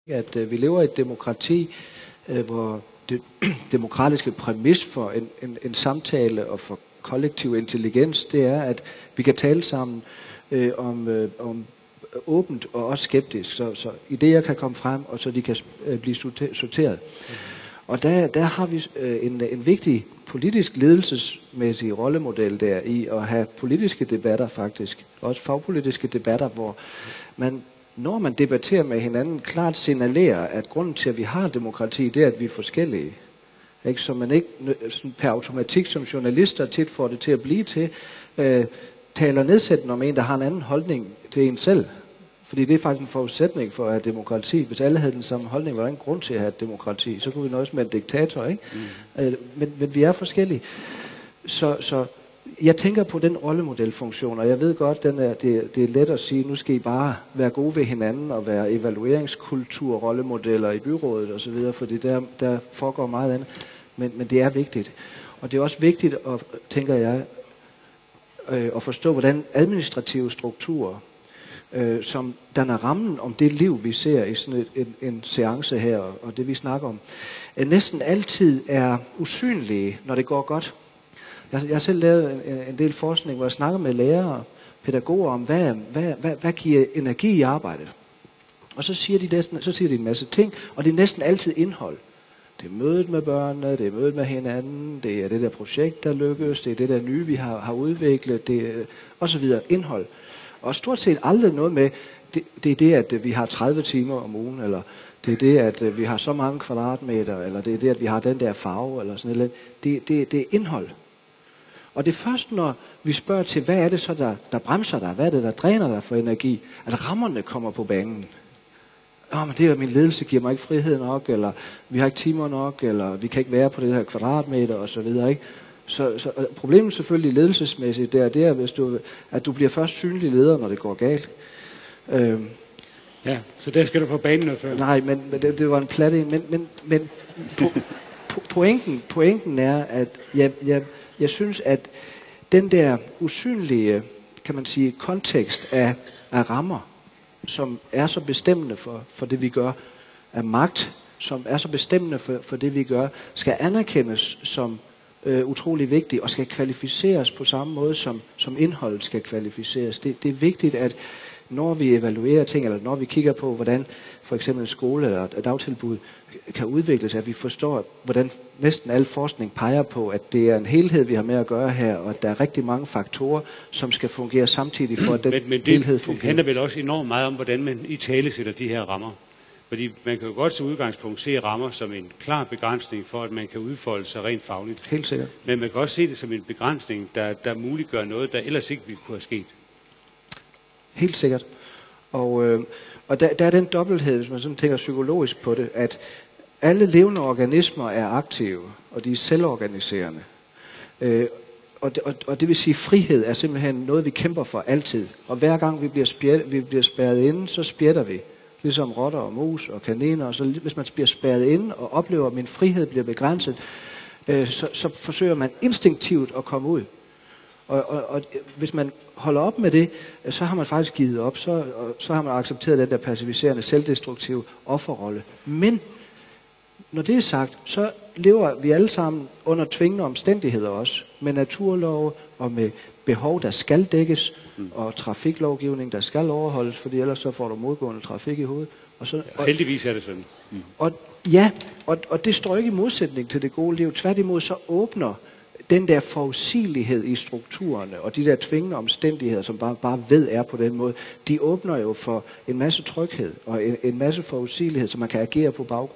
at vi lever i et demokrati, hvor det demokratiske præmis for en samtale og for kollektiv intelligens, det er, at vi kan tale sammen om åbent og også skeptisk, så idéer kan komme frem, og så de kan blive sorteret. Og der har vi en vigtig politisk ledelsesmæssig rollemodel der i at have politiske debatter faktisk, også fagpolitiske debatter, hvor man, når man debatterer med hinanden, klart signalerer, at grunden til, at vi har demokrati, det er, at vi er forskellige. Ikke? Så man ikke per automatik som journalister tit får det til at blive til, taler nedsættende om en, der har en anden holdning til en selv. Fordi det er faktisk en forudsætning for at have demokrati. Hvis alle havde den samme holdning, var der ingen grund til at have demokrati. Så kunne vi nøjes med en diktator, ikke? Men vi er forskellige. Så jeg tænker på den rollemodelfunktion, og jeg ved godt, det er let at sige, nu skal I bare være gode ved hinanden og være evalueringskultur, rollemodeller i byrådet osv., fordi der foregår meget andet. Men det er vigtigt. Og det er også vigtigt, tænker jeg, at forstå, hvordan administrative strukturer, som danner rammen om det liv, vi ser i sådan en seance her, og det vi snakker om, næsten altid er usynlige, når det går godt. Jeg har selv lavet en del forskning, hvor jeg snakker med lærere og pædagoger om, hvad giver energi i arbejdet. Og så siger de en masse ting, og det er næsten altid indhold. Det er mødet med børnene, det er mødet med hinanden, det er det der projekt, der lykkes, det er det der nye, vi har udviklet, det og så videre. Indhold. Og stort set aldrig noget med, det er det, at vi har 30 timer om ugen, eller det er det, at vi har så mange kvadratmeter, eller det er det, at vi har den der farve, eller sådan noget. Det er indhold. Og det er først, når vi spørger til, hvad er det så, der bremser dig? Hvad er det, der dræner dig for energi? At rammerne kommer på banen. Men det er, at min ledelse giver mig ikke frihed nok, eller vi har ikke timer nok, eller vi kan ikke være på det her kvadratmeter, og så videre, ikke? Så problemet selvfølgelig ledelsesmæssigt, det er, at du bliver først synlig leder, når det går galt. Ja, så der skal du på banen noget før. Nej, men det var en platte en. Men pointen er, at jeg synes, at den der usynlige, kan man sige, kontekst af rammer, som er så bestemmende for det, vi gør, af magt, som er så bestemmende for det, vi gør, skal anerkendes som utrolig vigtigt, og skal kvalificeres på samme måde, som indholdet skal kvalificeres. Det er vigtigt, at når vi evaluerer ting, eller når vi kigger på, hvordan for eksempel en skole eller et dagtilbud kan udvikles, at vi forstår, hvordan næsten al forskning peger på, at det er en helhed, vi har med at gøre her, og at der er rigtig mange faktorer, som skal fungere samtidig for, at den helhed fungerer. Men det handler vel også enormt meget om, hvordan man i tale sætter de her rammer. Fordi man kan jo godt som udgangspunkt se rammer som en klar begrænsning for, at man kan udfolde sig rent fagligt. Helt sikkert. Men man kan også se det som en begrænsning, der muliggør noget, der ellers ikke ville kunne have sket. Helt sikkert. Og der er den dobbelthed, hvis man sådan tænker psykologisk på det, at alle levende organismer er aktive, og de er selvorganiserende. Og det vil sige, at frihed er simpelthen noget, vi kæmper for altid. Og hver gang vi bliver spærret inde, så spjætter vi. Ligesom rotter og mus og kaniner. Og så hvis man bliver spærret inde og oplever, at min frihed bliver begrænset, så forsøger man instinktivt at komme ud. Og hvis man holder op med det, så har man faktisk givet op. Så har man accepteret den der passiviserende, selvdestruktive offerrolle. Men når det er sagt, så lever vi alle sammen under tvingende omstændigheder også. Med naturlove og med behov, der skal dækkes, og trafiklovgivning, der skal overholdes, fordi ellers så får du modgående trafik i hovedet. Og heldigvis er det sådan. Og det står ikke i modsætning til det gode liv. Tværtimod så åbner den der forudsigelighed i strukturerne, og de der tvingende omstændigheder, som bare ved er på den måde, de åbner jo for en masse tryghed og en masse forudsigelighed, som man kan agere på baggrund.